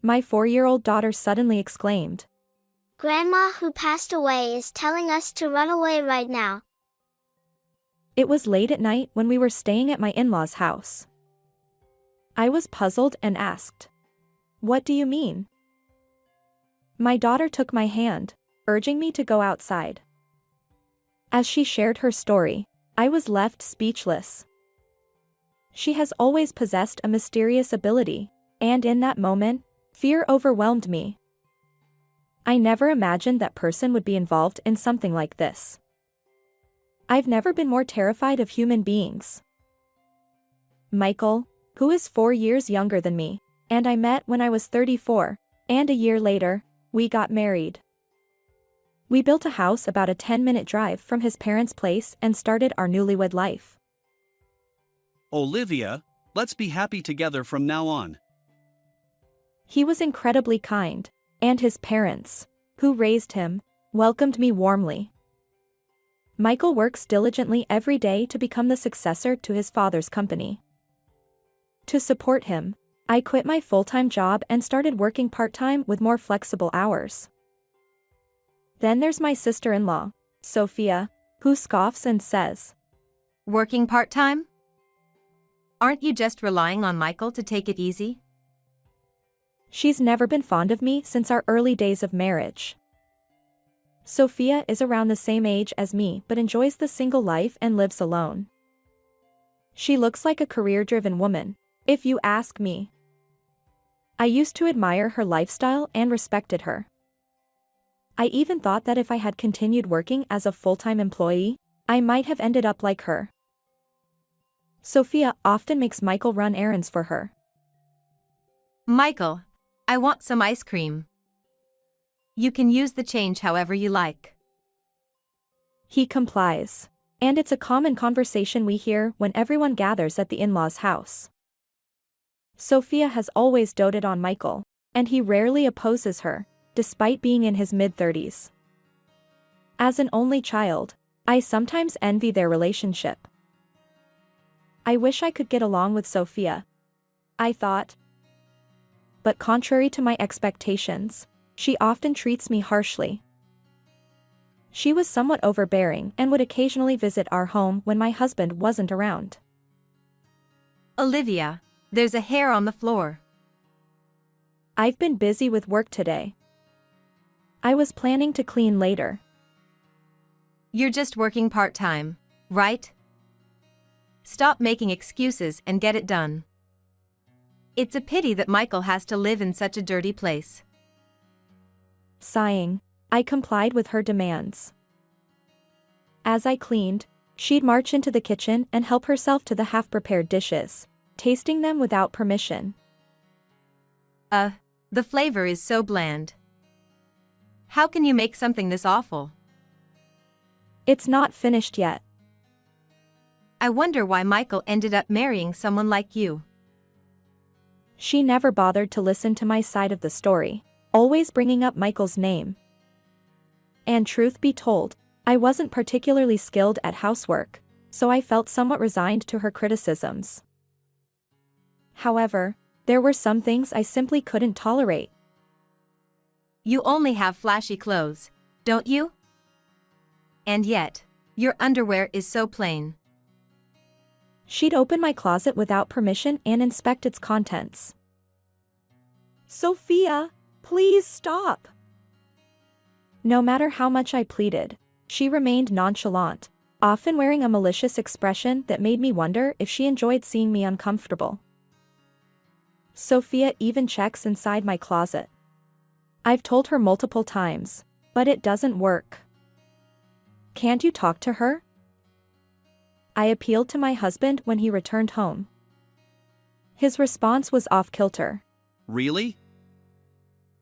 My 4-year-old daughter suddenly exclaimed. Grandma who passed away is telling us to run away right now. It was late at night when we were staying at my in-laws' house. I was puzzled and asked, "What do you mean?" My daughter took my hand, urging me to go outside. As she shared her story, I was left speechless. She has always possessed a mysterious ability, and in that moment, fear overwhelmed me. I never imagined that person would be involved in something like this. I've never been more terrified of human beings. Michael, who is 4 years younger than me, and I met when I was 34, and a year later, we got married. We built a house about a 10-minute drive from his parents' place and started our newlywed life. Olivia, let's be happy together from now on. He was incredibly kind, and his parents, who raised him, welcomed me warmly. Michael works diligently every day to become the successor to his father's company. To support him, I quit my full-time job and started working part-time with more flexible hours. Then there's my sister-in-law, Sophia, who scoffs and says, "Working part-time? Aren't you just relying on Michael to take it easy?" She's never been fond of me since our early days of marriage. Sophia is around the same age as me but enjoys the single life and lives alone. She looks like a career-driven woman, if you ask me. I used to admire her lifestyle and respected her. I even thought that if I had continued working as a full-time employee, I might have ended up like her. Sophia often makes Michael run errands for her. "Michael, I want some ice cream. You can use the change however you like." He complies, and it's a common conversation we hear when everyone gathers at the in-laws' house. Sophia has always doted on Michael, and he rarely opposes her, despite being in his mid-30s. As an only child, I sometimes envy their relationship. I wish I could get along with Sophia, I thought. But contrary to my expectations, she often treats me harshly. She was somewhat overbearing and would occasionally visit our home when my husband wasn't around. "Olivia, there's a hair on the floor." I've been busy with work today. I was planning to clean later. "You're just working part-time, right? Stop making excuses and get it done. It's a pity that Michael has to live in such a dirty place." Sighing, I complied with her demands. As I cleaned, she'd march into the kitchen and help herself to the half-prepared dishes, tasting them without permission. The flavor is so bland. How can you make something this awful?" It's not finished yet. "I wonder why Michael ended up marrying someone like you." She never bothered to listen to my side of the story, always bringing up Michael's name. And truth be told, I wasn't particularly skilled at housework, so I felt somewhat resigned to her criticisms. However, there were some things I simply couldn't tolerate. "You only have flashy clothes, don't you? And yet, your underwear is so plain." She'd open my closet without permission and inspect its contents. "Sophia, please stop." No matter how much I pleaded, she remained nonchalant, often wearing a malicious expression that made me wonder if she enjoyed seeing me uncomfortable. Sophia even checks inside my closet. I've told her multiple times, but it doesn't work. "Can't you talk to her?" I appealed to my husband when he returned home. His response was off-kilter. Really?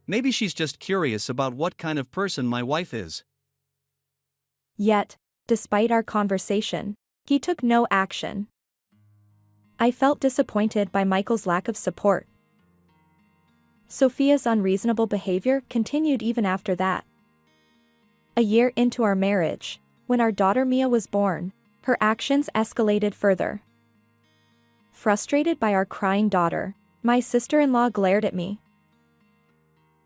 Maybe she's just curious about what kind of person my wife is. Yet, despite our conversation, he took no action. I felt disappointed by Michael's lack of support. Sophia's unreasonable behavior continued even after that. A year into our marriage, when our daughter Mia was born, her actions escalated further. Frustrated by our crying daughter, my sister-in-law glared at me.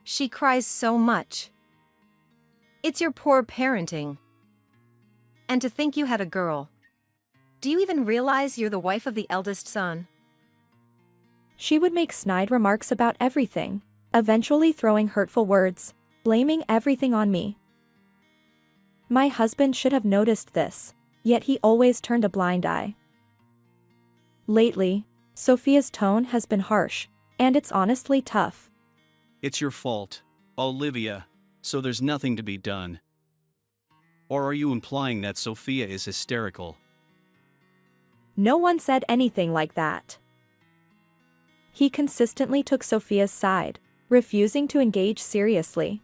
She cries so much. It's your poor parenting. And to think you had a girl. Do you even realize you're the wife of the eldest son? She would make snide remarks about everything, eventually throwing hurtful words, blaming everything on me. My husband should have noticed this, yet he always turned a blind eye. Lately, Sophia's tone has been harsh, and it's honestly tough. It's your fault, Olivia, so there's nothing to be done. Or are you implying that Sophia is hysterical? No one said anything like that. He consistently took Sophia's side, refusing to engage seriously.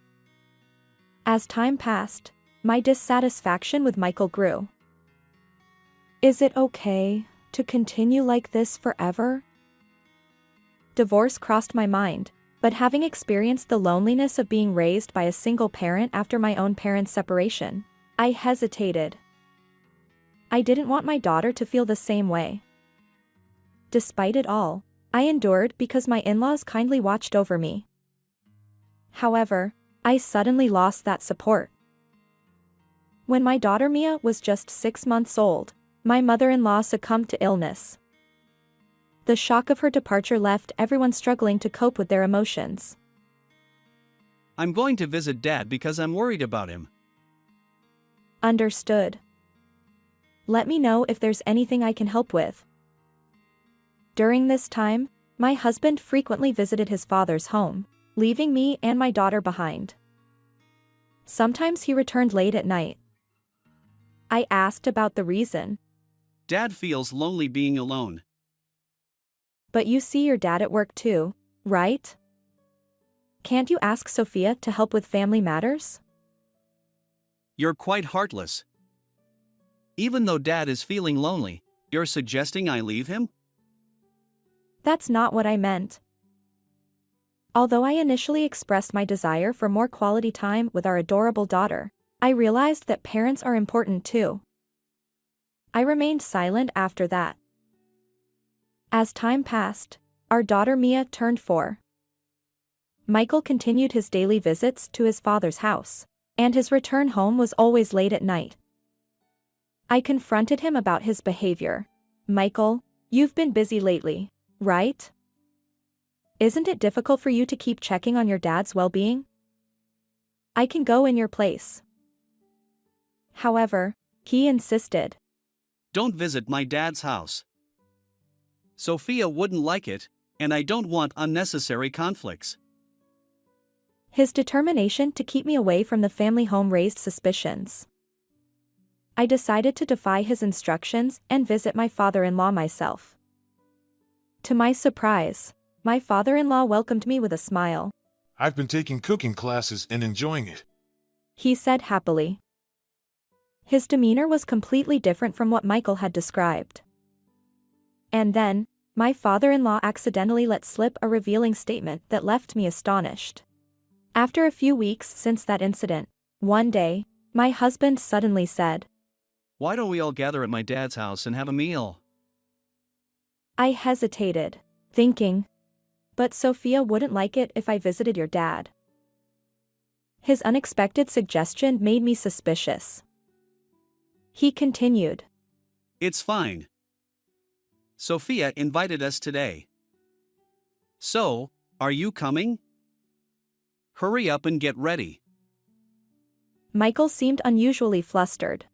As time passed, my dissatisfaction with Michael grew. Is it okay to continue like this forever? Divorce crossed my mind, but having experienced the loneliness of being raised by a single parent after my own parents' separation, I hesitated. I didn't want my daughter to feel the same way. Despite it all, I endured because my in-laws kindly watched over me. However, I suddenly lost that support. When my daughter Mia was just 6 months old, my mother-in-law succumbed to illness. The shock of her departure left everyone struggling to cope with their emotions. I'm going to visit Dad because I'm worried about him. Understood. Let me know if there's anything I can help with. During this time, my husband frequently visited his father's home, leaving me and my daughter behind. Sometimes he returned late at night. I asked about the reason. Dad feels lonely being alone. But you see your dad at work too, right? Can't you ask Sophia to help with family matters? You're quite heartless. Even though Dad is feeling lonely, you're suggesting I leave him? That's not what I meant. Although I initially expressed my desire for more quality time with our adorable daughter, I realized that parents are important too. I remained silent after that. As time passed, our daughter Mia turned 4. Michael continued his daily visits to his father's house, and his return home was always late at night. I confronted him about his behavior. Michael, you've been busy lately, right? Isn't it difficult for you to keep checking on your dad's well-being? I can go in your place. However, he insisted. Don't visit my dad's house. Sophia wouldn't like it, and I don't want unnecessary conflicts. His determination to keep me away from the family home raised suspicions. I decided to defy his instructions and visit my father-in-law myself. To my surprise, my father-in-law welcomed me with a smile. I've been taking cooking classes and enjoying it. He said happily. His demeanor was completely different from what Michael had described. And then, my father-in-law accidentally let slip a revealing statement that left me astonished. After a few weeks since that incident, one day, my husband suddenly said, Why don't we all gather at my dad's house and have a meal? I hesitated, thinking, but Sophia wouldn't like it if I visited your dad. His unexpected suggestion made me suspicious. He continued. It's fine. Sophia invited us today. So, are you coming? Hurry up and get ready. Michael seemed unusually flustered.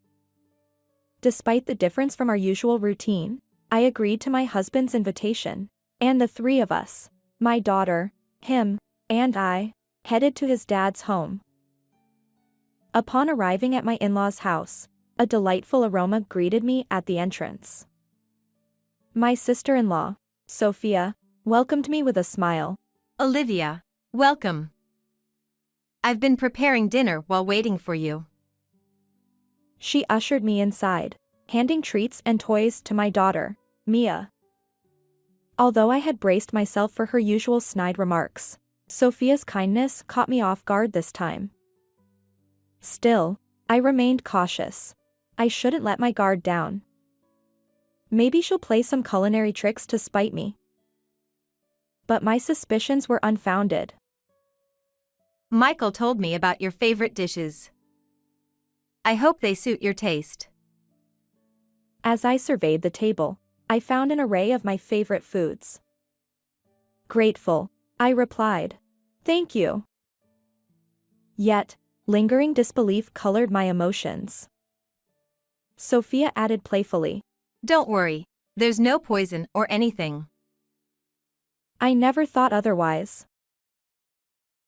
Despite the difference from our usual routine, I agreed to my husband's invitation, and the 3 of us, my daughter, him, and I, headed to his dad's home. Upon arriving at my in-laws' house, a delightful aroma greeted me at the entrance. My sister-in-law, Sophia, welcomed me with a smile. Olivia, welcome. I've been preparing dinner while waiting for you. She ushered me inside, handing treats and toys to my daughter, Mia. Although I had braced myself for her usual snide remarks, Sophia's kindness caught me off guard this time. Still, I remained cautious. I shouldn't let my guard down. Maybe she'll play some culinary tricks to spite me. But my suspicions were unfounded. Michael told me about your favorite dishes. I hope they suit your taste. As I surveyed the table, I found an array of my favorite foods. Grateful, I replied. Thank you. Yet, lingering disbelief colored my emotions. Sophia added playfully. Don't worry, there's no poison or anything. I never thought otherwise.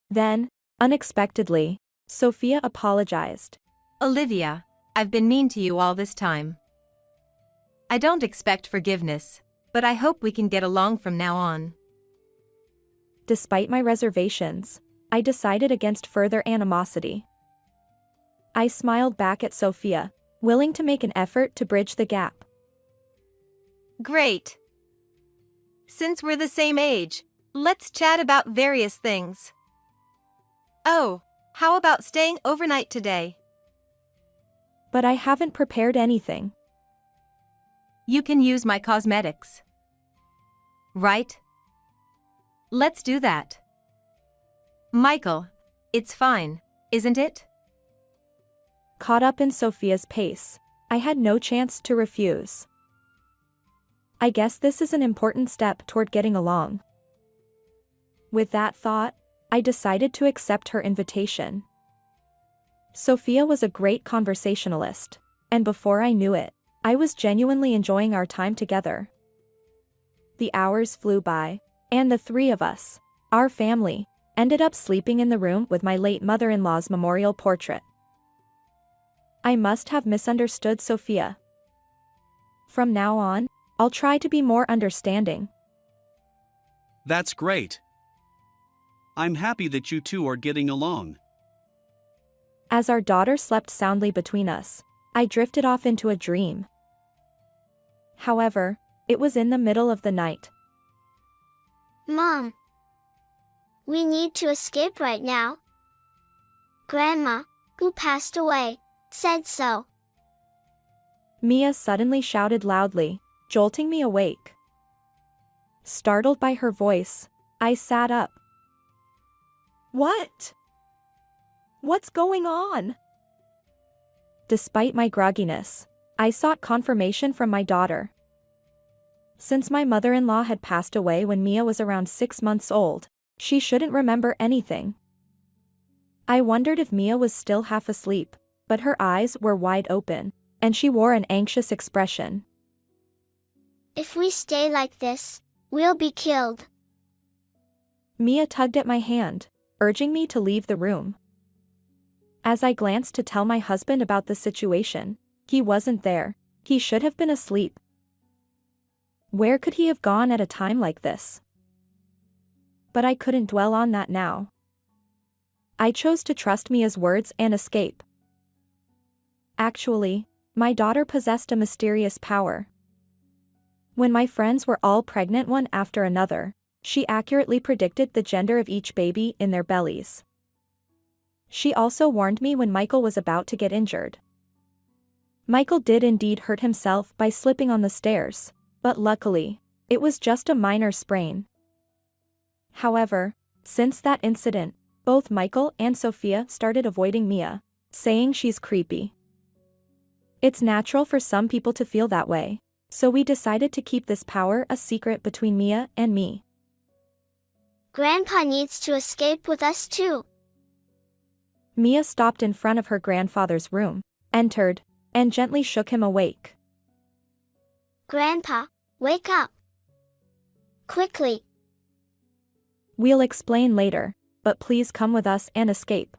Then, unexpectedly, Sophia apologized. Olivia, I've been mean to you all this time. I don't expect forgiveness, but I hope we can get along from now on. Despite my reservations, I decided against further animosity. I smiled back at Sophia, willing to make an effort to bridge the gap. Great. Since we're the same age, let's chat about various things. Oh, how about staying overnight today? But I haven't prepared anything. You can use my cosmetics. Right? Let's do that. Michael, it's fine, isn't it? Caught up in Sophia's pace, I had no chance to refuse. I guess this is an important step toward getting along. With that thought, I decided to accept her invitation. Sophia was a great conversationalist, and before I knew it, I was genuinely enjoying our time together. The hours flew by, and the three of us, our family, ended up sleeping in the room with my late mother-in-law's memorial portrait. I must have misunderstood Sophia. From now on, I'll try to be more understanding. That's great. I'm happy that you two are getting along. As our daughter slept soundly between us, I drifted off into a dream. However, it was in the middle of the night. Mom, we need to escape right now. Grandma, who passed away, said so. Mia suddenly shouted loudly, jolting me awake. Startled by her voice, I sat up. What? What's going on? Despite my grogginess, I sought confirmation from my daughter. Since my mother-in-law had passed away when Mia was around 6 months old, she shouldn't remember anything. I wondered if Mia was still half asleep, but her eyes were wide open, and she wore an anxious expression. If we stay like this, we'll be killed. Mia tugged at my hand, urging me to leave the room. As I glanced to tell my husband about the situation, he wasn't there. He should have been asleep. Where could he have gone at a time like this? But I couldn't dwell on that now. I chose to trust Mia's words and escape. Actually, my daughter possessed a mysterious power. When my friends were all pregnant one after another, she accurately predicted the gender of each baby in their bellies. She also warned me when Michael was about to get injured. Michael did indeed hurt himself by slipping on the stairs, but luckily, it was just a minor sprain. However, since that incident, both Michael and Sophia started avoiding Mia, saying she's creepy. It's natural for some people to feel that way, so we decided to keep this power a secret between Mia and me. Grandpa needs to escape with us too. Mia stopped in front of her grandfather's room, entered, and gently shook him awake. Grandpa, wake up. Quickly. We'll explain later, but please come with us and escape.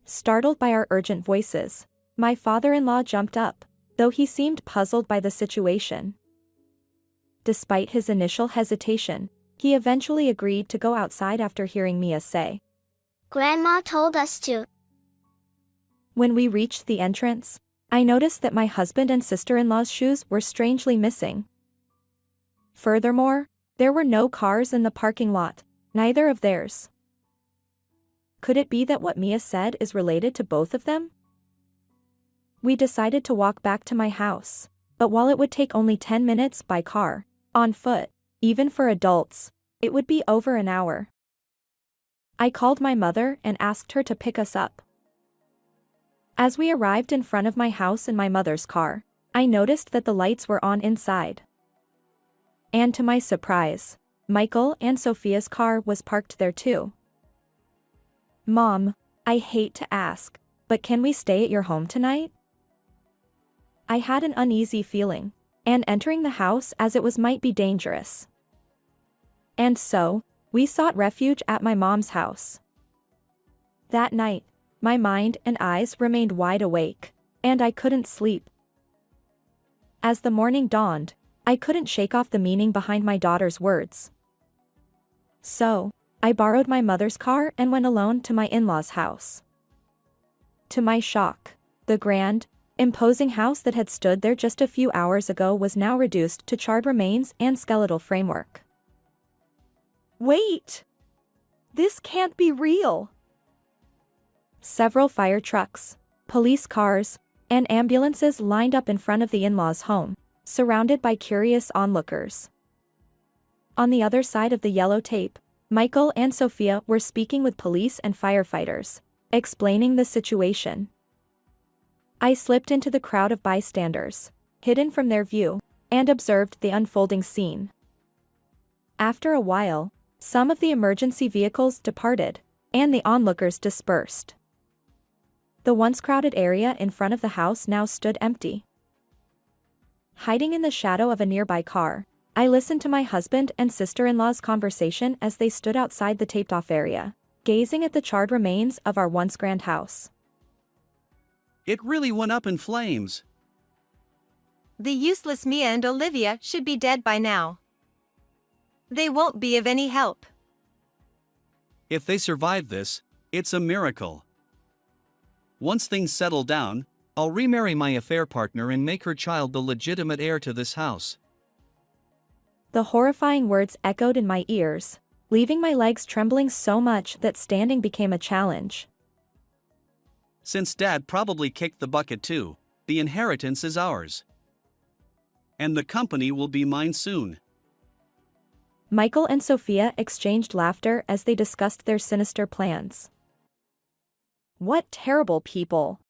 Startled by our urgent voices, my father-in-law jumped up, though he seemed puzzled by the situation. Despite his initial hesitation, he eventually agreed to go outside after hearing Mia say, Grandma told us to. When we reached the entrance, I noticed that my husband and sister-in-law's shoes were strangely missing. Furthermore, there were no cars in the parking lot, neither of theirs. Could it be that what Mia said is related to both of them? We decided to walk back to my house, but while it would take only 10 minutes by car, on foot, even for adults, it would be over an hour. I called my mother and asked her to pick us up. As we arrived in front of my house in my mother's car, I noticed that the lights were on inside. And to my surprise, Michael and Sophia's car was parked there too. Mom, I hate to ask, but can we stay at your home tonight? I had an uneasy feeling, and entering the house as it was might be dangerous. And so, we sought refuge at my mom's house. That night, my mind and eyes remained wide awake, and I couldn't sleep. As the morning dawned, I couldn't shake off the meaning behind my daughter's words. So, I borrowed my mother's car and went alone to my in-laws' house. To my shock, the grand, imposing house that had stood there just a few hours ago was now reduced to charred remains and skeletal framework. Wait! This can't be real! Several fire trucks, police cars, and ambulances lined up in front of the in-laws' home, surrounded by curious onlookers. On the other side of the yellow tape, Michael and Sophia were speaking with police and firefighters, explaining the situation. I slipped into the crowd of bystanders, hidden from their view, and observed the unfolding scene. After a while, some of the emergency vehicles departed, and the onlookers dispersed. The once crowded area in front of the house now stood empty. Hiding in the shadow of a nearby car, I listened to my husband and sister-in-law's conversation as they stood outside the taped-off area, gazing at the charred remains of our once grand house. It really went up in flames. The useless Mia and Olivia should be dead by now. They won't be of any help. If they survive this, it's a miracle. Once things settle down, I'll remarry my affair partner and make her child the legitimate heir to this house. The horrifying words echoed in my ears, leaving my legs trembling so much that standing became a challenge. Since Dad probably kicked the bucket too, the inheritance is ours. And the company will be mine soon. Michael and Sophia exchanged laughter as they discussed their sinister plans. What terrible people!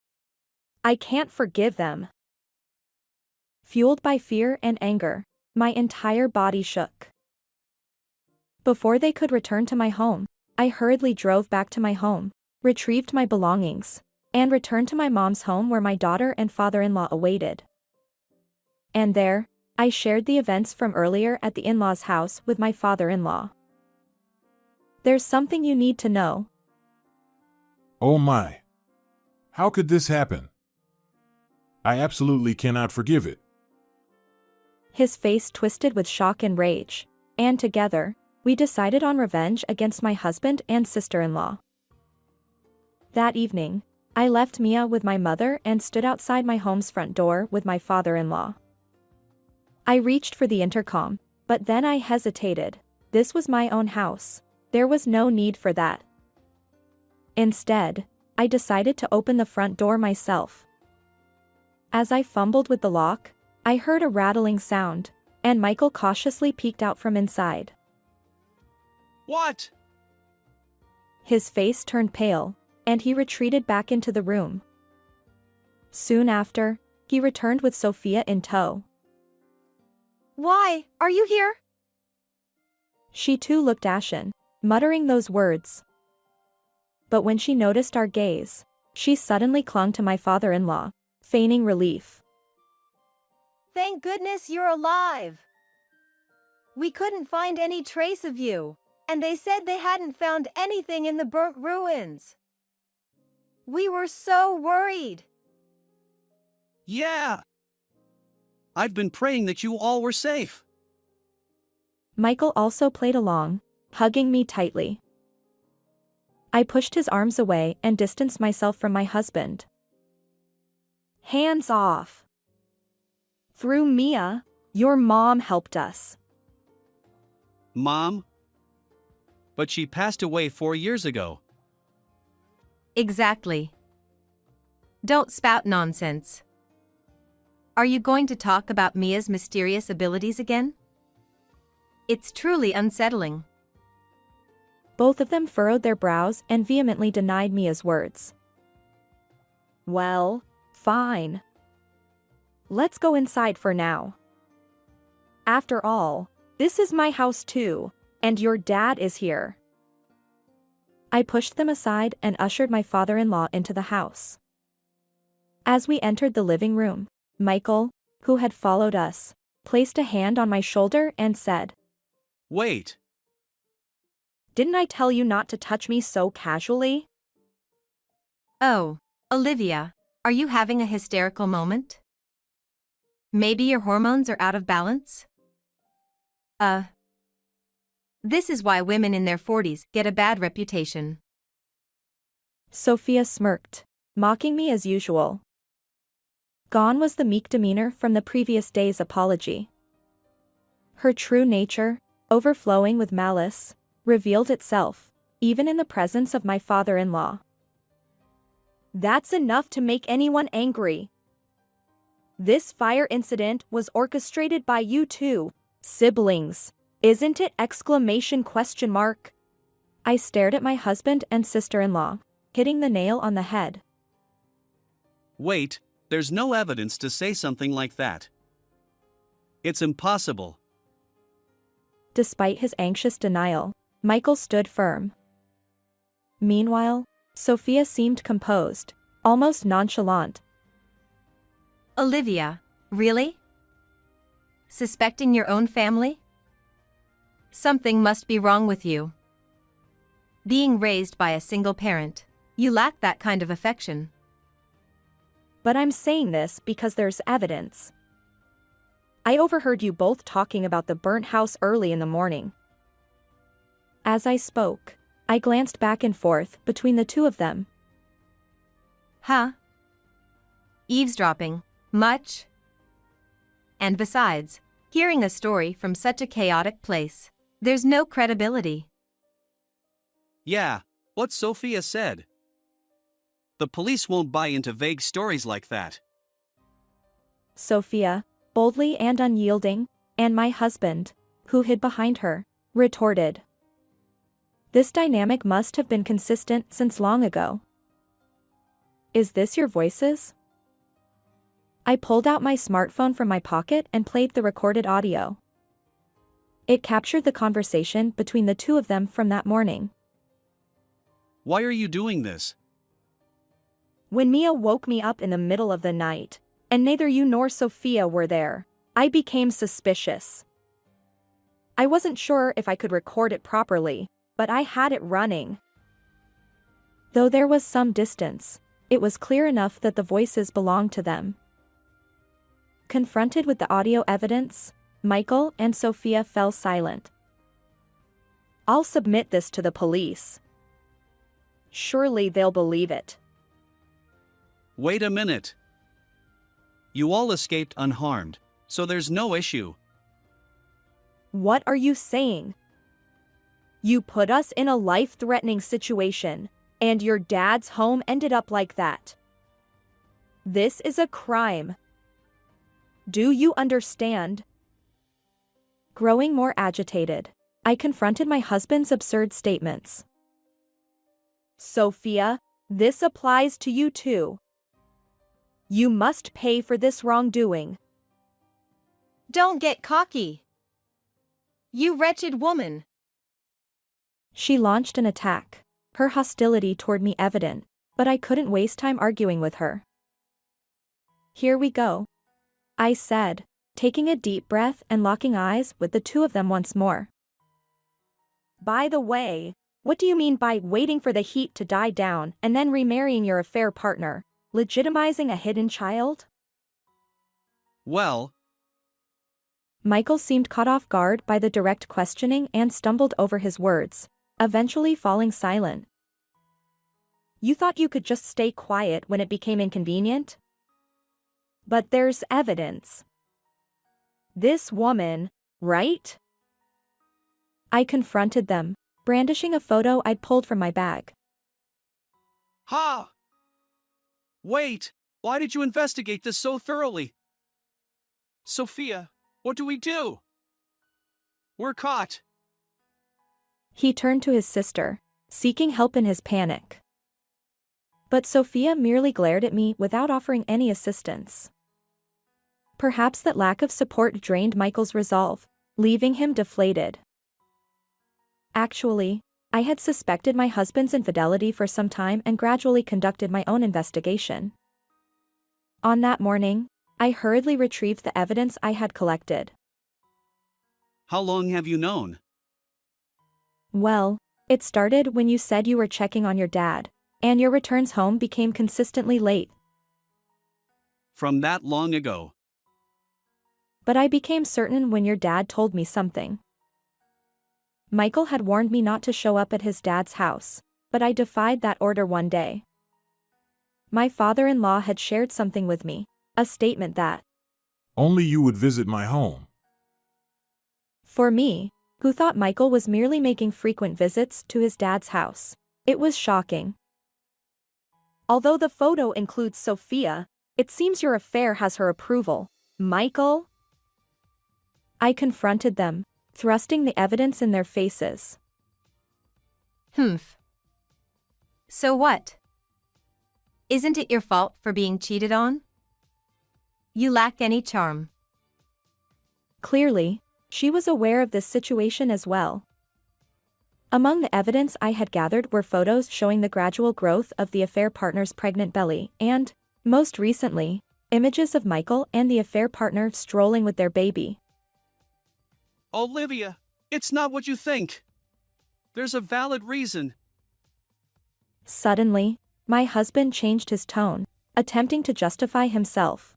I can't forgive them. Fueled by fear and anger, my entire body shook. Before they could return to my home, I hurriedly drove back to my home, retrieved my belongings, and returned to my mom's home where my daughter and father-in-law awaited. And there, I shared the events from earlier at the in-laws' house with my father-in-law. There's something you need to know. Oh my. How could this happen? I absolutely cannot forgive it. His face twisted with shock and rage, and together, we decided on revenge against my husband and sister-in-law. That evening, I left Mia with my mother and stood outside my home's front door with my father-in-law. I reached for the intercom, but then I hesitated. This was my own house. There was no need for that. Instead, I decided to open the front door myself. As I fumbled with the lock, I heard a rattling sound, and Michael cautiously peeked out from inside. What? His face turned pale, and he retreated back into the room. Soon after, he returned with Sophia in tow. Why, are you here? She too looked ashen, muttering those words. But when she noticed our gaze, she suddenly clung to my father-in-law, feigning relief. Thank goodness you're alive. We couldn't find any trace of you, and they said they hadn't found anything in the burnt ruins. We were so worried. Yeah. I've been praying that you all were safe. Michael also played along, hugging me tightly. I pushed his arms away and distanced myself from my husband. Hands off. Through Mia, your mom helped us. Mom? But she passed away 4 years ago. Exactly. Don't spout nonsense. Are you going to talk about Mia's mysterious abilities again? It's truly unsettling. Both of them furrowed their brows and vehemently denied Mia's words. Well, fine. Let's go inside for now. After all, this is my house too, and your dad is here. I pushed them aside and ushered my father-in-law into the house. As we entered the living room, Michael, who had followed us, placed a hand on my shoulder and said, Wait. "Didn't I tell you not to touch me so casually?" Oh, Olivia, are you having a hysterical moment? Maybe your hormones are out of balance? This is why women in their 40s get a bad reputation. Sophia smirked, mocking me as usual. Gone was the meek demeanor from the previous day's apology. Her true nature, overflowing with malice, revealed itself, even in the presence of my father-in-law. That's enough to make anyone angry. This fire incident was orchestrated by you two, siblings, isn't it? I stared at my husband and sister-in-law, hitting the nail on the head. Wait, there's no evidence to say something like that. It's impossible. Despite his anxious denial, Michael stood firm. Meanwhile, Sophia seemed composed, almost nonchalant. Olivia, really? Suspecting your own family? Something must be wrong with you. Being raised by a single parent, you lack that kind of affection. But I'm saying this because there's evidence. I overheard you both talking about the burnt house early in the morning. As I spoke, I glanced back and forth between the two of them. Huh? Eavesdropping, much? And besides, hearing a story from such a chaotic place, there's no credibility. Yeah, what Sophia said. The police won't buy into vague stories like that. Sophia, boldly and unyielding, and my husband, who hid behind her, retorted. This dynamic must have been consistent since long ago. Is this your voices? I pulled out my smartphone from my pocket and played the recorded audio. It captured the conversation between the two of them from that morning. Why are you doing this? When Mia woke me up in the middle of the night, and neither you nor Sophia were there, I became suspicious. I wasn't sure if I could record it properly, but I had it running. Though there was some distance, it was clear enough that the voices belonged to them. Confronted with the audio evidence, Michael and Sophia fell silent. I'll submit this to the police. Surely they'll believe it. Wait a minute. You all escaped unharmed, so there's no issue. What are you saying? You put us in a life-threatening situation, and your dad's home ended up like that. This is a crime. Do you understand? Growing more agitated, I confronted my husband's absurd statements. Sophia, this applies to you too. You must pay for this wrongdoing. Don't get cocky. You wretched woman. She launched an attack, her hostility toward me evident, but I couldn't waste time arguing with her. Here we go, I said, taking a deep breath and locking eyes with the two of them once more. By the way, what do you mean by waiting for the heat to die down and then remarrying your affair partner, legitimizing a hidden child? Well, Michael seemed caught off guard by the direct questioning and stumbled over his words, eventually falling silent. You thought you could just stay quiet when it became inconvenient? But there's evidence. This woman, right? I confronted them, brandishing a photo I'd pulled from my bag. ha! Wait, why did you investigate this so thoroughly? Sophia, what do we do? We're caught. He turned to his sister, seeking help in his panic. But Sophia merely glared at me without offering any assistance. Perhaps that lack of support drained Michael's resolve, leaving him deflated. Actually, I had suspected my husband's infidelity for some time and gradually conducted my own investigation. On that morning, I hurriedly retrieved the evidence I had collected. How long have you known? Well, it started when you said you were checking on your dad, and your returns home became consistently late. From that long ago. But I became certain when your dad told me something. Michael had warned me not to show up at his dad's house, but I defied that order one day. My father-in-law had shared something with me, a statement that, Only you would visit my home. for me, who thought Michael was merely making frequent visits to his dad's house, it was shocking. Although the photo includes Sophia, it seems your affair has her approval, Michael? I confronted them, thrusting the evidence in their faces. Humph. So what? Isn't it your fault for being cheated on? You lack any charm. Clearly, she was aware of this situation as well. Among the evidence I had gathered were photos showing the gradual growth of the affair partner's pregnant belly and, most recently, images of Michael and the affair partner strolling with their baby. Olivia, it's not what you think. There's a valid reason. Suddenly, my husband changed his tone, attempting to justify himself.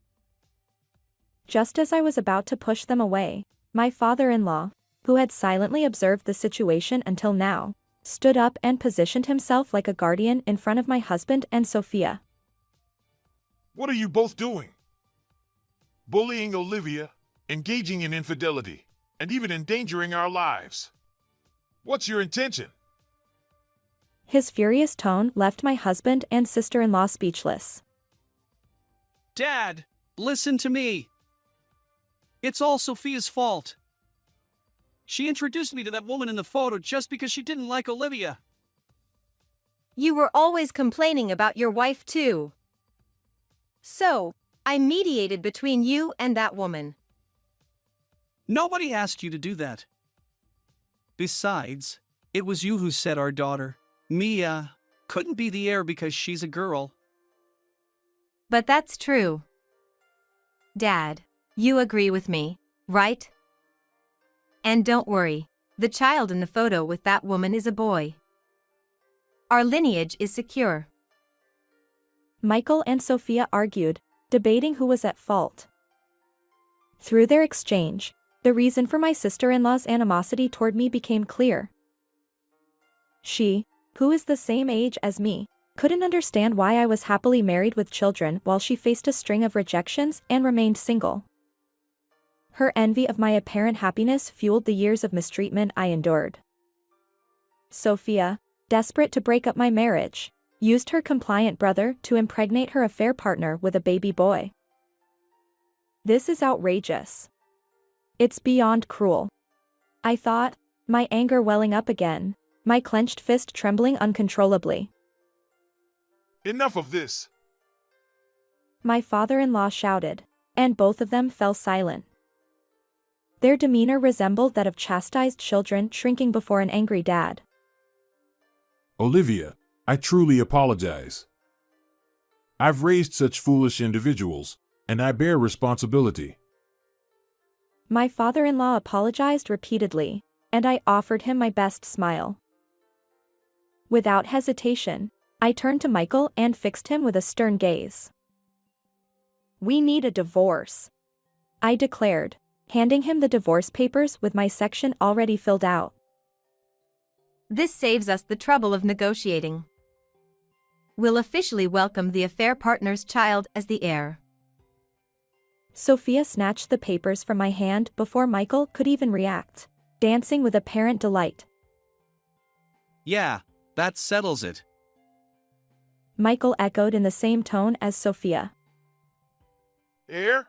Just as I was about to push them away, my father-in-law, who had silently observed the situation until now, stood up and positioned himself like a guardian in front of my husband and Sophia. What are you both doing? Bullying Olivia, engaging in infidelity, and even endangering our lives. What's your intention? His furious tone left my husband and sister-in-law speechless. Dad, listen to me. It's all Sophia's fault. She introduced me to that woman in the photo just because she didn't like Olivia. You were always complaining about your wife too. So, I mediated between you and that woman. Nobody asked you to do that. Besides, it was you who said our daughter, Mia, couldn't be the heir because she's a girl. But that's true. Dad, you agree with me, right? And don't worry, the child in the photo with that woman is a boy. Our lineage is secure. Michael and Sophia argued, debating who was at fault. Through their exchange, the reason for my sister-in-law's animosity toward me became clear. She, who is the same age as me, couldn't understand why I was happily married with children while she faced a string of rejections and remained single. Her envy of my apparent happiness fueled the years of mistreatment I endured. Sophia, desperate to break up my marriage, used her compliant brother to impregnate her affair partner with a baby boy. This is outrageous. It's beyond cruel. I thought, my anger welling up again, my clenched fist trembling uncontrollably. Enough of this. My father-in-law shouted, and both of them fell silent. Their demeanor resembled that of chastised children shrinking before an angry dad. Olivia, I truly apologize. I've raised such foolish individuals, and I bear responsibility. My father-in-law apologized repeatedly, and I offered him my best smile. Without hesitation, I turned to Michael and fixed him with a stern gaze. We need a divorce, I declared, handing him the divorce papers with my section already filled out. This saves us the trouble of negotiating. We'll officially welcome the affair partner's child as the heir. Sophia snatched the papers from my hand before Michael could even react, dancing with apparent delight. Yeah, that settles it. Michael echoed in the same tone as Sophia. Heir?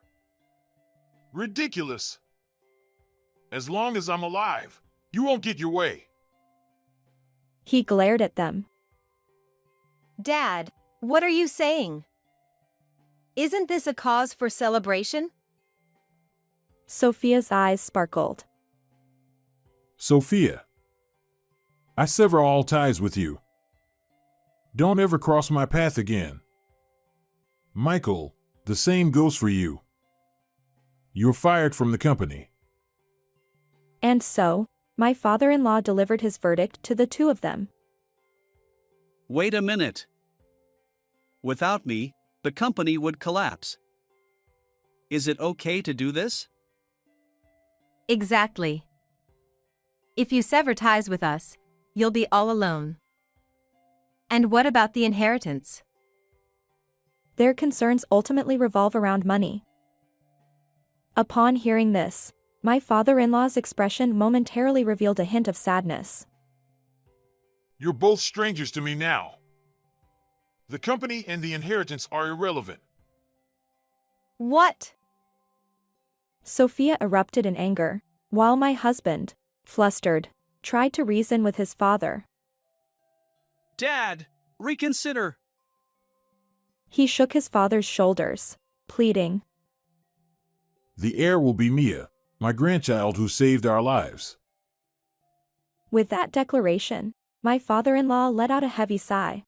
Ridiculous. As long as I'm alive, you won't get your way. He glared at them. Dad, what are you saying? Isn't this a cause for celebration? Sophia's eyes sparkled. Sophia, I sever all ties with you. Don't ever cross my path again. Michael, the same goes for you. You're fired from the company. And so, my father-in-law delivered his verdict to the two of them. Wait a minute. Without me, the company would collapse. Is it okay to do this? Exactly. If you sever ties with us, you'll be all alone. And what about the inheritance? Their concerns ultimately revolve around money. Upon hearing this, my father-in-law's expression momentarily revealed a hint of sadness. You're both strangers to me now. The company and the inheritance are irrelevant. What? Sophia erupted in anger, while my husband, flustered, tried to reason with his father. Dad, reconsider. He shook his father's shoulders, pleading. The heir will be Mia, my grandchild who saved our lives. With that declaration, my father-in-law let out a heavy sigh.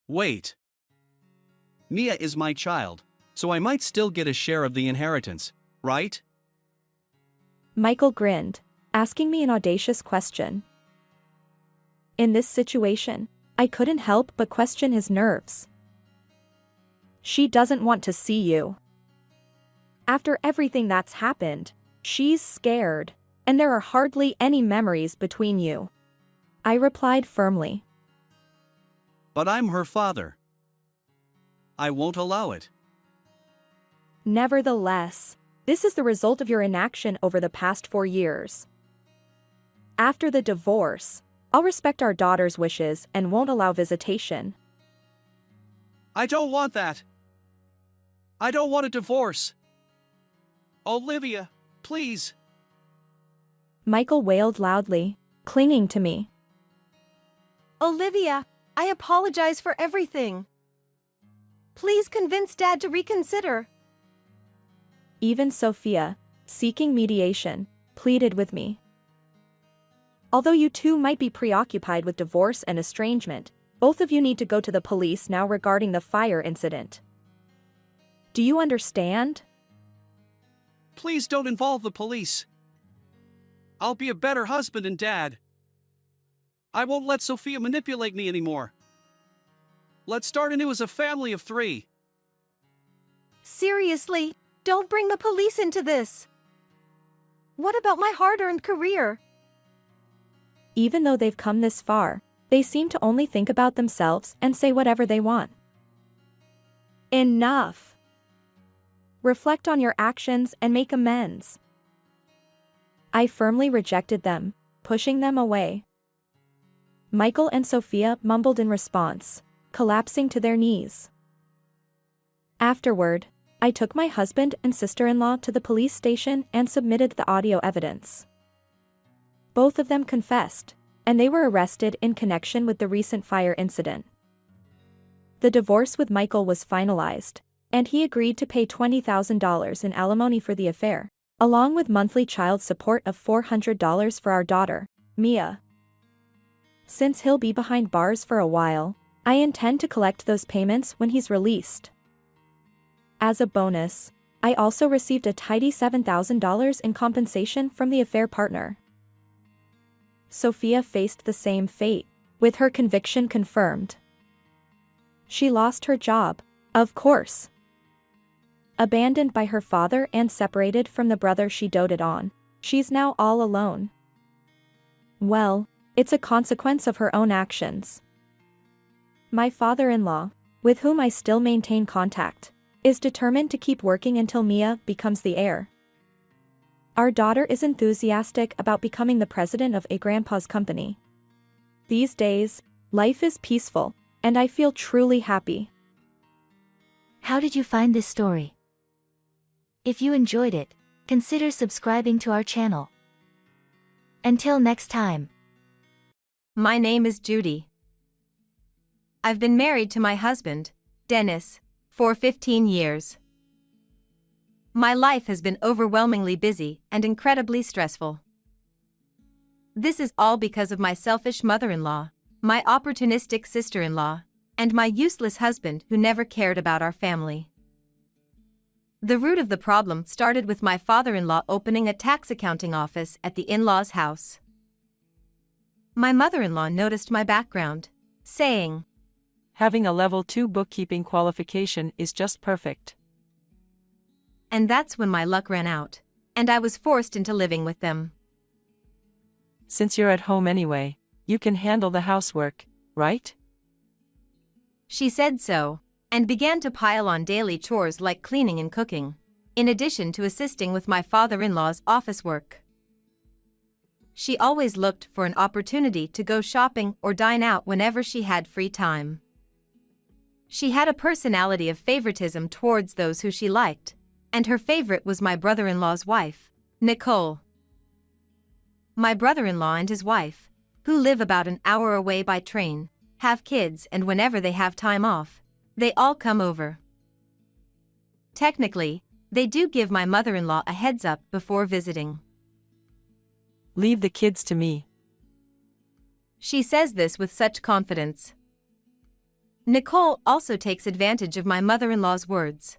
Wait. Mia is my child, so I might still get a share of the inheritance, right? Michael grinned, asking me an audacious question. In this situation, I couldn't help but question his nerves. She doesn't want to see you. After everything that's happened, she's scared, and there are hardly any memories between you. I replied firmly. But I'm her father. I won't allow it. Nevertheless, this is the result of your inaction over the past 4 years. After the divorce, I'll respect our daughter's wishes and won't allow visitation. I don't want that. I don't want a divorce. Olivia, please. Michael wailed loudly, clinging to me. Olivia, I apologize for everything. Please convince Dad to reconsider. Even Sophia, seeking mediation, pleaded with me. Although you two might be preoccupied with divorce and estrangement, both of you need to go to the police now regarding the fire incident. Do you understand? Please don't involve the police. I'll be a better husband and dad. I won't let Sophia manipulate me anymore. Let's start anew as a family of 3. Seriously, don't bring the police into this. What about my hard-earned career? Even though they've come this far, they seem to only think about themselves and say whatever they want. Enough! Reflect on your actions and make amends. I firmly rejected them, pushing them away. Michael and Sophia mumbled in response, collapsing to their knees. Afterward, I took my husband and sister-in-law to the police station and submitted the audio evidence. Both of them confessed, and they were arrested in connection with the recent fire incident. The divorce with Michael was finalized, and he agreed to pay $20,000 in alimony for the affair, along with monthly child support of $400 for our daughter, Mia. Since he'll be behind bars for a while, I intend to collect those payments when he's released. As a bonus, I also received a tidy $7,000 in compensation from the affair partner. Sophia faced the same fate, with her conviction confirmed. She lost her job, of course. Abandoned by her father and separated from the brother she doted on, she's now all alone. Well, it's a consequence of her own actions. My father-in-law, with whom I still maintain contact, is determined to keep working until Mia becomes the heir. Our daughter is enthusiastic about becoming the president of a grandpa's company. These days, life is peaceful, and I feel truly happy. How did you find this story? If you enjoyed it, consider subscribing to our channel. Until next time. My name is Judy. I've been married to my husband, Dennis, for 15 years. My life has been overwhelmingly busy and incredibly stressful. This is all because of my selfish mother-in-law, my opportunistic sister-in-law, and my useless husband who never cared about our family. The root of the problem started with my father-in-law opening a tax accounting office at the in-laws' house. My mother-in-law noticed my background, saying, "Having a level 2 bookkeeping qualification is just perfect." And that's when my luck ran out, and I was forced into living with them. "Since you're at home anyway, you can handle the housework, right?" She said so, and began to pile on daily chores like cleaning and cooking, in addition to assisting with my father-in-law's office work. She always looked for an opportunity to go shopping or dine out whenever she had free time. She had a personality of favoritism towards those who she liked, and her favorite was my brother-in-law's wife, Nicole. My brother-in-law and his wife, who live about an hour away by train, have kids, and whenever they have time off, they all come over. Technically, they do give my mother-in-law a heads up before visiting. "Leave the kids to me." She says this with such confidence. Nicole also takes advantage of my mother-in-law's words.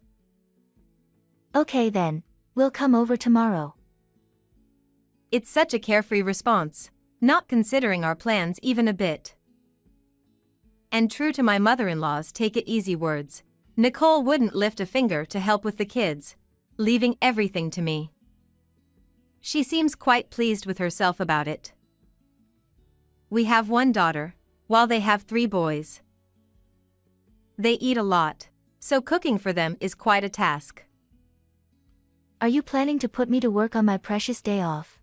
Okay then, we'll come over tomorrow. It's such a carefree response, not considering our plans even a bit. And true to my mother-in-law's take-it-easy words, Nicole wouldn't lift a finger to help with the kids, leaving everything to me. She seems quite pleased with herself about it. We have one daughter, while they have 3 boys. They eat a lot, so cooking for them is quite a task. Are you planning to put me to work on my precious day off?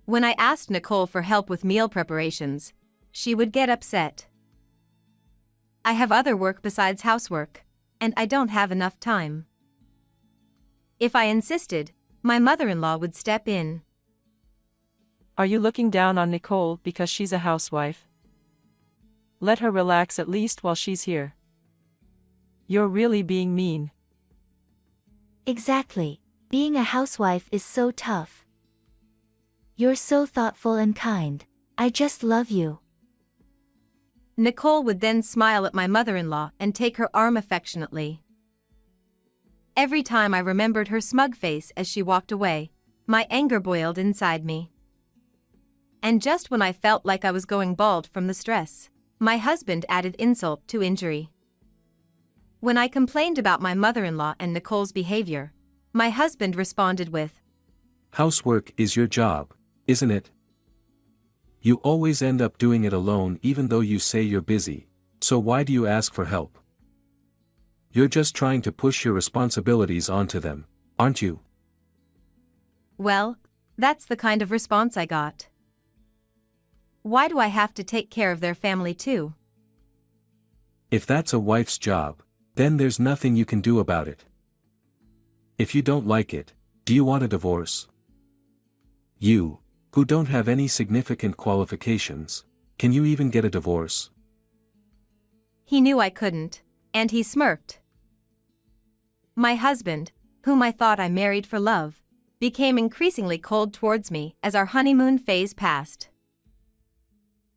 When I asked Nicole for help with meal preparations, she would get upset. I have other work besides housework, and I don't have enough time. If I insisted, my mother-in-law would step in. "Are you looking down on Nicole because she's a housewife? Let her relax at least while she's here. You're really being mean." Exactly. Being a housewife is so tough. You're so thoughtful and kind. I just love you. Nicole would then smile at my mother-in-law and take her arm affectionately. Every time I remembered her smug face as she walked away, my anger boiled inside me. And just when I felt like I was going bald from the stress, my husband added insult to injury. When I complained about my mother-in-law and Nicole's behavior, my husband responded with, "Housework is your job, isn't it? You always end up doing it alone even though you say you're busy, so why do you ask for help? You're just trying to push your responsibilities onto them, aren't you?" Well, that's the kind of response I got. Why do I have to take care of their family too? If that's a wife's job, then there's nothing you can do about it. If you don't like it, do you want a divorce? You, who don't have any significant qualifications, can you even get a divorce? He knew I couldn't, and he smirked. My husband, whom I thought I married for love, became increasingly cold towards me as our honeymoon phase passed.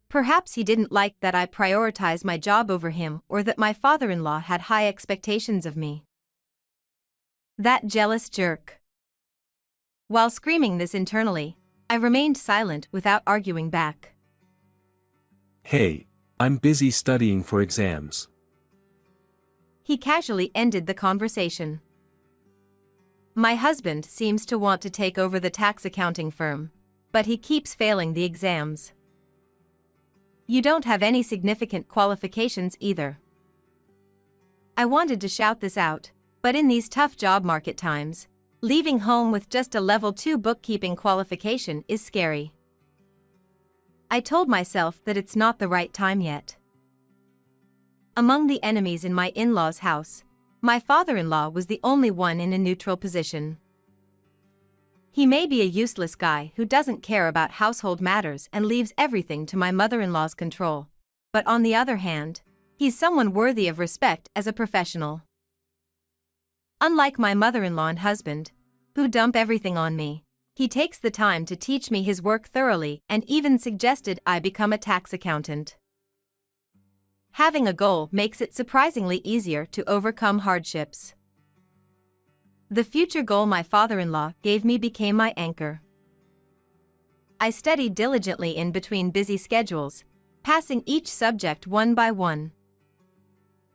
Perhaps he didn't like that I prioritized my job over him, or that my father-in-law had high expectations of me. That jealous jerk. While screaming this internally, I remained silent without arguing back. "Hey, I'm busy studying for exams." He casually ended the conversation. My husband seems to want to take over the tax accounting firm, but he keeps failing the exams. You don't have any significant qualifications either. I wanted to shout this out, but in these tough job market times, leaving home with just a level 2 bookkeeping qualification is scary. I told myself that it's not the right time yet. Among the enemies in my in-laws' house, my father-in-law was the only one in a neutral position. He may be a useless guy who doesn't care about household matters and leaves everything to my mother-in-law's control. But on the other hand, he's someone worthy of respect as a professional. Unlike my mother-in-law and husband, who dump everything on me, he takes the time to teach me his work thoroughly and even suggested I become a tax accountant. Having a goal makes it surprisingly easier to overcome hardships. The future goal my father-in-law gave me became my anchor. I studied diligently in between busy schedules, passing each subject one by one.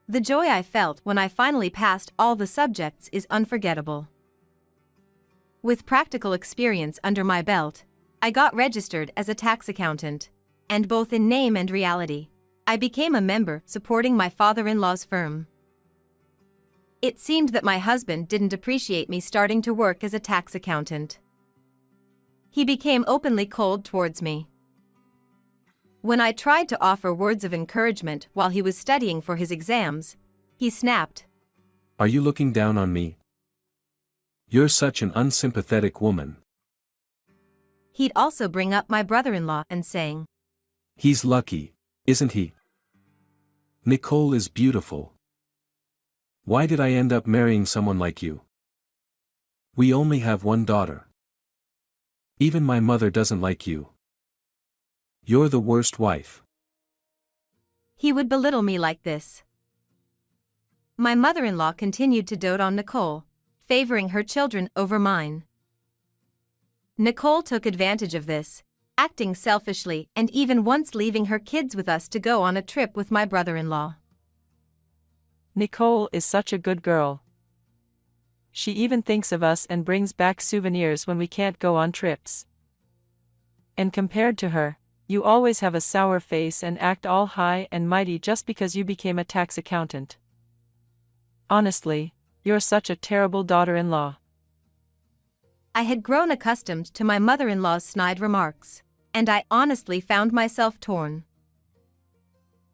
The joy I felt when I finally passed all the subjects is unforgettable. With practical experience under my belt, I got registered as a tax accountant, and both in name and reality, I became a member supporting my father-in-law's firm. It seemed that my husband didn't appreciate me starting to work as a tax accountant. He became openly cold towards me. When I tried to offer words of encouragement while he was studying for his exams, he snapped. Are you looking down on me? You're such an unsympathetic woman. He'd also bring up my brother-in-law and saying, He's lucky, isn't he? Nicole is beautiful. Why did I end up marrying someone like you? We only have one daughter. Even my mother doesn't like you. You're the worst wife. He would belittle me like this. My mother-in-law continued to dote on Nicole, favoring her children over mine. Nicole took advantage of this, acting selfishly and even once leaving her kids with us to go on a trip with my brother-in-law. Nicole is such a good girl. She even thinks of us and brings back souvenirs when we can't go on trips. And compared to her, you always have a sour face and act all high and mighty just because you became a tax accountant. Honestly, you're such a terrible daughter-in-law. I had grown accustomed to my mother-in-law's snide remarks, and I honestly found myself torn.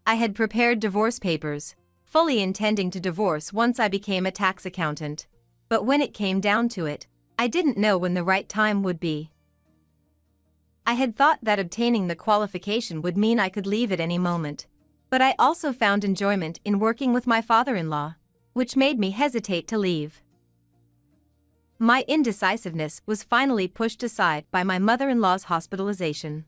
I had prepared divorce papers, fully intending to divorce once I became a tax accountant, but when it came down to it, I didn't know when the right time would be. I had thought that obtaining the qualification would mean I could leave at any moment, but I also found enjoyment in working with my father-in-law, which made me hesitate to leave. My indecisiveness was finally pushed aside by my mother-in-law's hospitalization.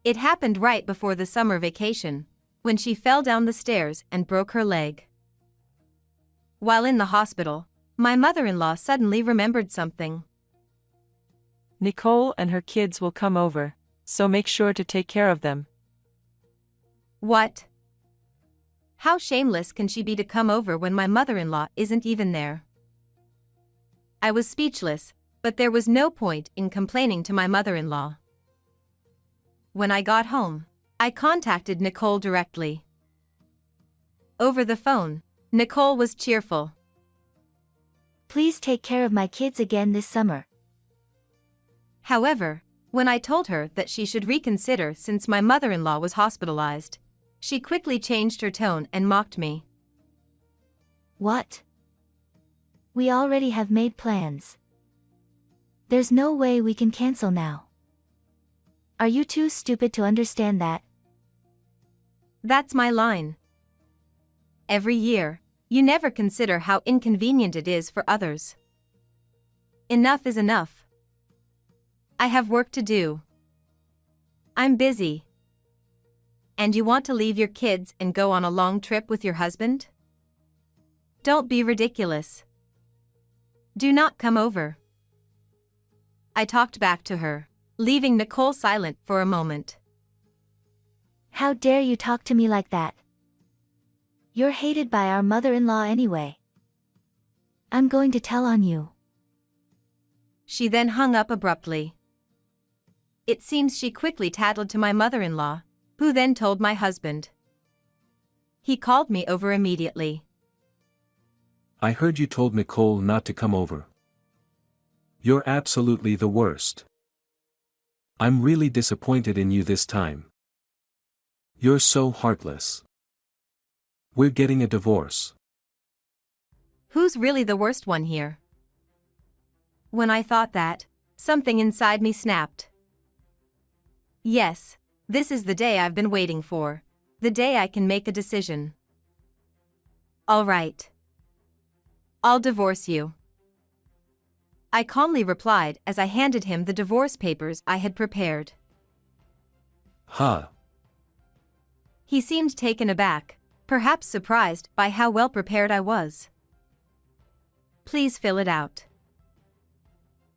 It happened right before the summer vacation, when she fell down the stairs and broke her leg. While in the hospital, my mother-in-law suddenly remembered something. Nicole and her kids will come over, so make sure to take care of them. What? How shameless can she be to come over when my mother-in-law isn't even there? I was speechless, but there was no point in complaining to my mother-in-law. When I got home, I contacted Nicole directly. Over the phone, Nicole was cheerful. Please take care of my kids again this summer. However, when I told her that she should reconsider since my mother-in-law was hospitalized, she quickly changed her tone and mocked me. What? We already have made plans. There's no way we can cancel now. Are you too stupid to understand that? That's my line. Every year, you never consider how inconvenient it is for others. Enough is enough. I have work to do. I'm busy. And you want to leave your kids and go on a long trip with your husband? Don't be ridiculous. Do not come over. I talked back to her, leaving Nicole silent for a moment. How dare you talk to me like that? You're hated by our mother-in-law anyway. I'm going to tell on you. She then hung up abruptly. It seems she quickly tattled to my mother-in-law, who then told my husband. He called me over immediately. I heard you told Nicole not to come over. You're absolutely the worst. I'm really disappointed in you this time. You're so heartless. We're getting a divorce. Who's really the worst one here? When I thought that, something inside me snapped. Yes, this is the day I've been waiting for. The day I can make a decision. All right. I'll divorce you. I calmly replied as I handed him the divorce papers I had prepared. Huh. He seemed taken aback, perhaps surprised by how well prepared I was. Please fill it out.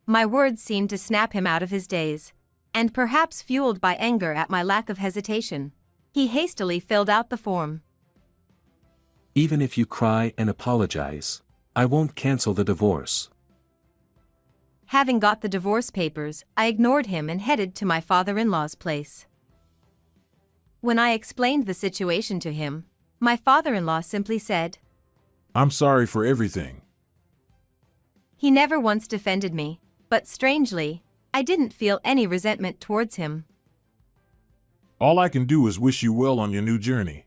My words seemed to snap him out of his daze, and perhaps fueled by anger at my lack of hesitation, he hastily filled out the form. Even if you cry and apologize, I won't cancel the divorce. Having got the divorce papers, I ignored him and headed to my father-in-law's place. When I explained the situation to him, my father-in-law simply said, I'm sorry for everything. He never once defended me, but strangely, I didn't feel any resentment towards him. All I can do is wish you well on your new journey.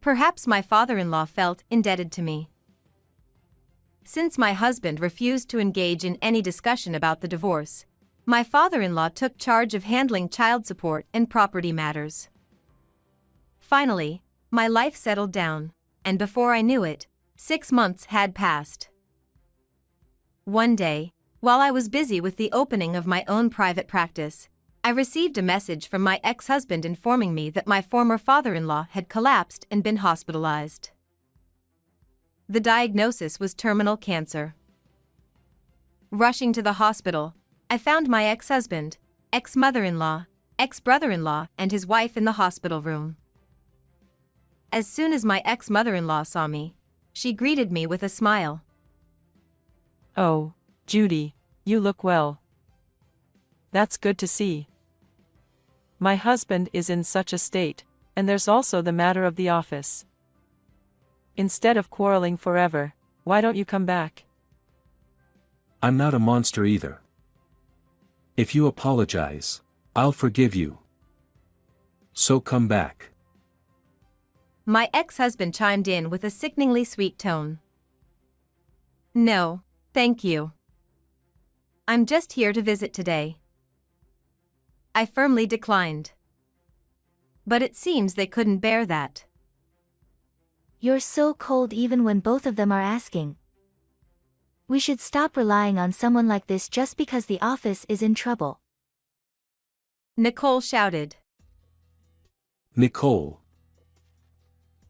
Perhaps my father-in-law felt indebted to me. Since my husband refused to engage in any discussion about the divorce, my father-in-law took charge of handling child support and property matters. Finally, my life settled down, and before I knew it, 6 months had passed. One day, while I was busy with the opening of my own private practice, I received a message from my ex-husband informing me that my former father-in-law had collapsed and been hospitalized. The diagnosis was terminal cancer. Rushing to the hospital, I found my ex-husband, ex-mother-in-law, ex-brother-in-law, and his wife in the hospital room. As soon as my ex-mother-in-law saw me, she greeted me with a smile. Oh, Judy, you look well. That's good to see. My husband is in such a state, and there's also the matter of the office. Instead of quarreling forever, why don't you come back? I'm not a monster either. If you apologize, I'll forgive you. So come back. My ex-husband chimed in with a sickeningly sweet tone. No, thank you. I'm just here to visit today. I firmly declined. But it seems they couldn't bear that. You're so cold even when both of them are asking. We should stop relying on someone like this just because the office is in trouble. Nicole shouted. Nicole.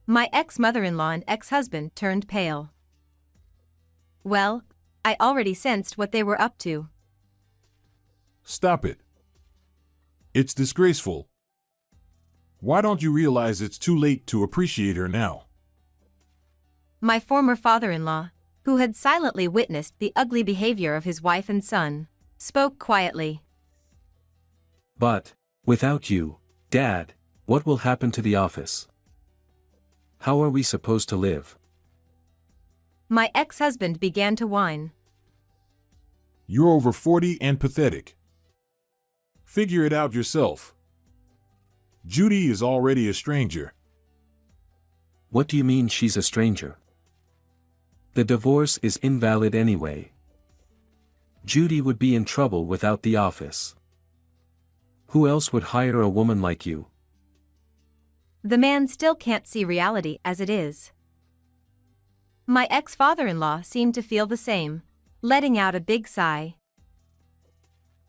My ex-mother-in-law and ex-husband turned pale. Well, I already sensed what they were up to. Stop it. It's disgraceful. Why don't you realize it's too late to appreciate her now? My former father-in-law, who had silently witnessed the ugly behavior of his wife and son, spoke quietly. But, without you, Dad, what will happen to the office? How are we supposed to live? My ex-husband began to whine. You're over 40 and pathetic. Figure it out yourself. Judy is already a stranger. What do you mean she's a stranger? The divorce is invalid anyway. Judy would be in trouble without the office. Who else would hire a woman like you? The man still can't see reality as it is. My ex-father-in-law seemed to feel the same, letting out a big sigh.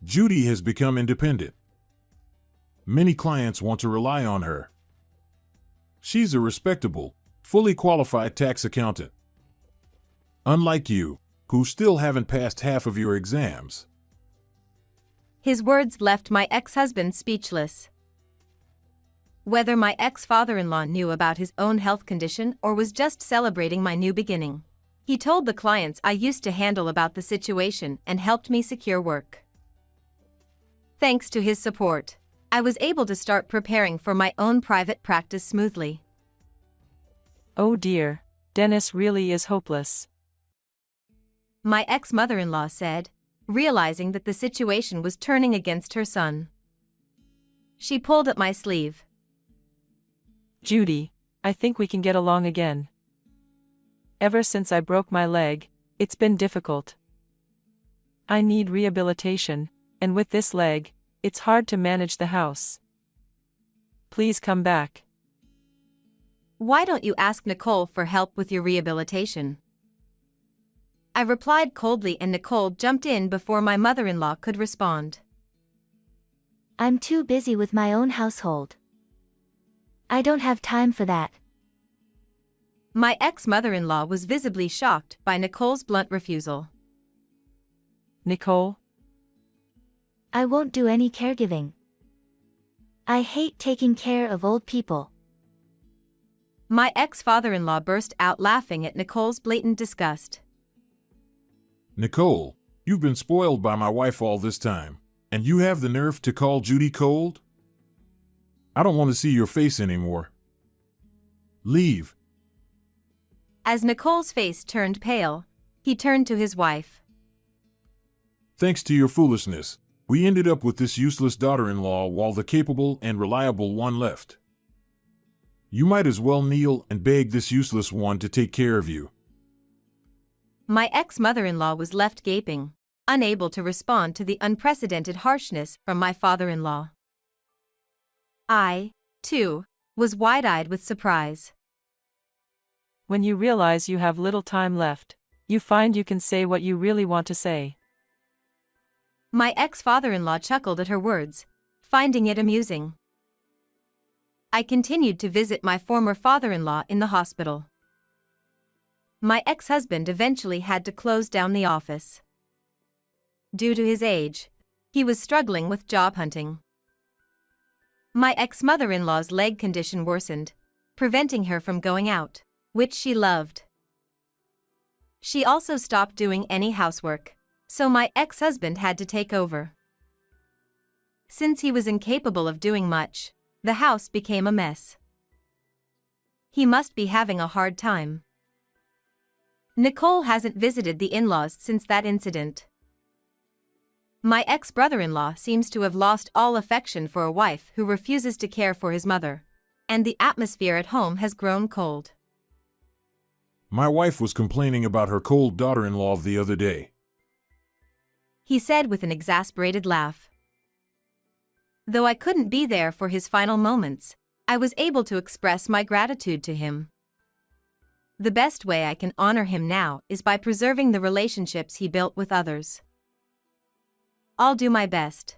Judy has become independent. Many clients want to rely on her. She's a respectable, fully qualified tax accountant. Unlike you, who still haven't passed half of your exams. His words left my ex-husband speechless. Whether my ex-father-in-law knew about his own health condition or was just celebrating my new beginning, he told the clients I used to handle about the situation and helped me secure work. Thanks to his support, I was able to start preparing for my own private practice smoothly. Oh dear, Dennis really is hopeless. My ex-mother-in-law said, realizing that the situation was turning against her son. She pulled at my sleeve. Judy, I think we can get along again. Ever since I broke my leg, it's been difficult. I need rehabilitation, and with this leg, it's hard to manage the house. Please come back. Why don't you ask Nicole for help with your rehabilitation? I replied coldly, and Nicole jumped in before my mother-in-law could respond. I'm too busy with my own household. I don't have time for that. My ex-mother-in-law was visibly shocked by Nicole's blunt refusal. Nicole? I won't do any caregiving. I hate taking care of old people. My ex-father-in-law burst out laughing at Nicole's blatant disgust. Nicole, you've been spoiled by my wife all this time, and you have the nerve to call Judy cold? I don't want to see your face anymore. Leave. As Nicole's face turned pale, he turned to his wife. Thanks to your foolishness, we ended up with this useless daughter-in-law while the capable and reliable one left. You might as well kneel and beg this useless one to take care of you. My ex-mother-in-law was left gaping, unable to respond to the unprecedented harshness from my father-in-law. I, too, was wide-eyed with surprise. When you realize you have little time left, you find you can say what you really want to say. My ex-father-in-law chuckled at her words, finding it amusing. I continued to visit my former father-in-law in the hospital. My ex-husband eventually had to close down the office. Due to his age, he was struggling with job hunting. My ex-mother-in-law's leg condition worsened, preventing her from going out, which she loved. She also stopped doing any housework, so my ex-husband had to take over. Since he was incapable of doing much, the house became a mess. He must be having a hard time. Nicole hasn't visited the in-laws since that incident. My ex-brother-in-law seems to have lost all affection for a wife who refuses to care for his mother, and the atmosphere at home has grown cold. My wife was complaining about her cold daughter-in-law the other day. He said with an exasperated laugh. Though I couldn't be there for his final moments, I was able to express my gratitude to him. The best way I can honor him now is by preserving the relationships he built with others. I'll do my best.